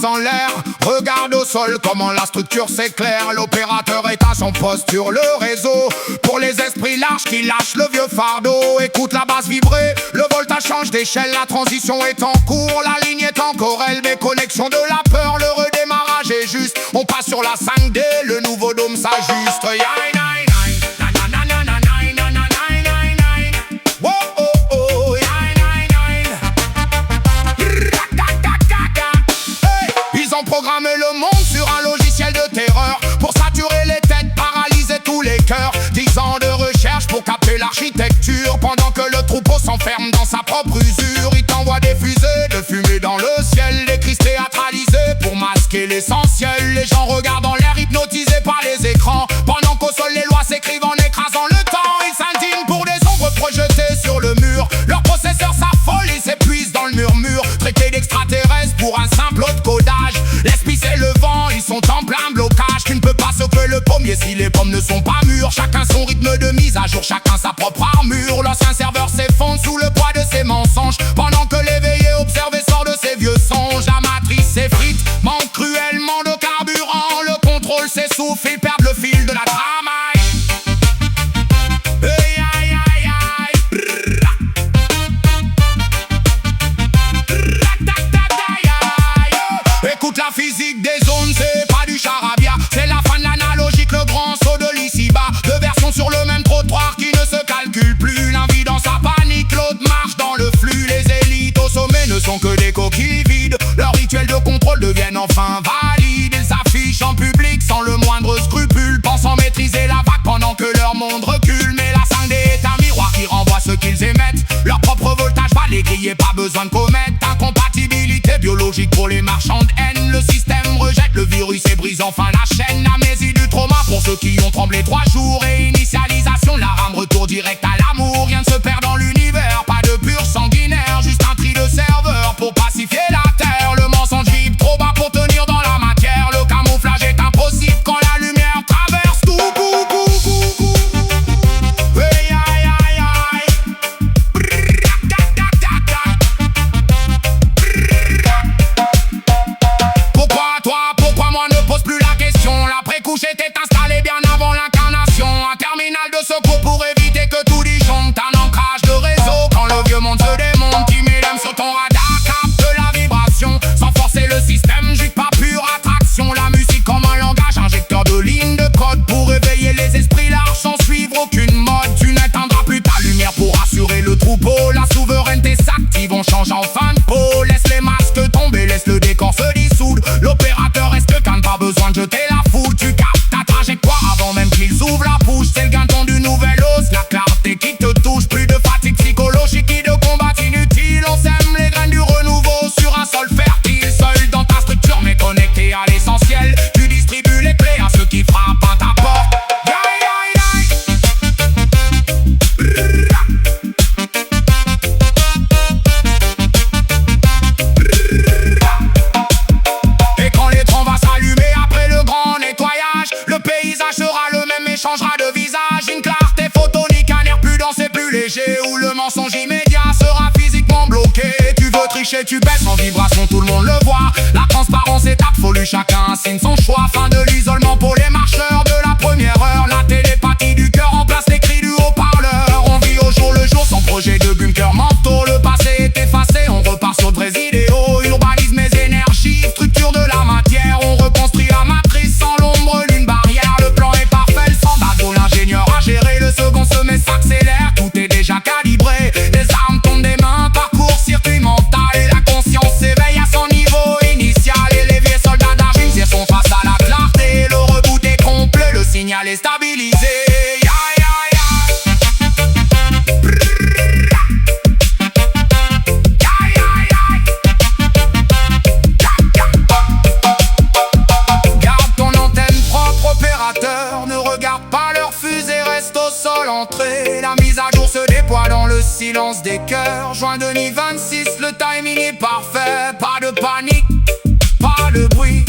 bras en l'air, regarde au sol comment la structure s'éclaire. L'opérateur est à son poste sur le réseau. Pour les esprits larges qui lâchent le vieux fardeau, écoute la basse vibrer, le voltage change d'échelle. La transition est en cours, la ligne est encore elle. Déconnexion de la peur, le redémarrage est juste. On passe sur la 5D, le nouveau dôme s'ajuste. Programmer le monde sur un logiciel de terreur pour saturer les têtes, paralyser tous les cœurs. 10 ans de recherche pour capter l'architecture, pendant que le troupeau s'enferme dans sa propre usure. Il t'envoie des fusées de fumée dans le ciel, des crises théâtralisées pour masquer l'essentiel. Les gens regardent en l'air hypnotisés par les écrans, pendant qu'au sol les lois s'écrivent en écrasant le temps. Ils s'indignent pour des ombres projetées sur le mur. Leur processeur s'affole, ils s'épuisent dans le murmure. Traité d'extraterrestres pour un simple autre codage. Laisse pisser le vent, ils sont en plein blocage. Tu ne peux pas sauver le pommier si les pommes ne sont pas mûres. Chacun son rythme de mise à jour, chacun sa propre armure. L'ancien serveur s'effondre sous le poids de ses mensonges, pendant que l'éveillé observe et sort de ses vieux songes. La matrice s'effrite, manque cruellement de carburant. Le contrôle s'essouffle, ils perdent le fil de la trame. La physique des zones, c'est pas du charabia. C'est la fin de l'analogique, le grand saut de l'ici-bas. Deux versions sur le même trottoir qui ne se calculent plus. L'un vit dans sa panique, l'autre marche dans le flux. Les élites au sommet ne sont que des coquilles vides. Leurs rituels de contrôle deviennent enfin valides. Ils s'affichent en public sans le moindre scrupule, pensant maîtriser la vague pendant que leur monde recule. Mais la 5D est un miroir qui renvoie ce qu'ils émettent. Leur propre voltage va les griller, pas besoin de comètes. Incompatibilité biologique pour les marchands de haine. Le système rejette le virus et brise enfin la chaîne. Amnésie du trauma pour ceux qui ont tremblé 3 jours. Et initialisation de la rame, retour direct à l'amour. Rien ne se perd dans l'univers, pas de pur sanguinaire. Juste un tri de serveurs pour pacifier la terre. Le mensonge vibre trop bas pour tenir dans la matière. Le camouflage est impossible quand la lumière traverse tout. L'après-couche était installé bien avant l'incarnation. Un terminal de secours pour éviter que tout disjoncte. Un ancrage de réseau quand le vieux monde se démonte. 10 000 M sur ton radar capte la vibration. Sans forcer le système, juste pas pure attraction. La musique comme un langage, injecteur de lignes de code pour éveiller les esprits larges sans suivre aucune mode. Tu n'éteindras plus ta lumière pour assurer le troupeau. La souveraineté s'active, on change en fin de peau. Laisse les masques tomber, laisse le décor se dissoudre. L'opérateur reste qu'un, pas besoin de jeter la foule. Tu captes ta trajectoire avant même qu'ils ouvrent la bouche. C'est le guinton du nouvel os, la clarté qui te touche. Plus de fatigue psychologique ni de combat inutile. On sème les graines du renouveau sur un sol fertile. Seul dans ta structure mais connecté à l'essentiel. Tu distribues les clés à ceux qui frappent à ta porte. Le paysage sera le même mais changera de visage. Une clarté photonique, un air plus dense et plus léger, où le mensonge immédiat sera physiquement bloqué. Tu veux tricher, tu baisses en vibration, tout le monde le voit. La transparence est absolue, chacun signe son choix. Fin de l'isolement pour les marcheurs de la première heure. La télépathie du cœur remplace les cris du haut-parleur. On vit au jour le jour sans projet de bunker mentaux. Le passé est effacé, on repart sur de vrais idéaux. Urbanisme et énergie, structure de la matière. On reconstruit la matrice sans l'ombre d'une barrière. Le plan est parfait, le sans bateau, l'ingénieur a géré. Le second semestre s'accélère, tout est déjà calibré. Les armes tombent des mains, parcours circuit mental. Et la conscience s'éveille à son niveau initial. Et les vieux soldats d'argile sont face à la clarté. Le reboot est complet, le signal est stabilisé. Ne regarde pas leur fusée, reste au sol entrée. La mise à jour se déploie dans le silence des cœurs. Juin 2026, le timing est parfait. Pas de panique, pas de bruit.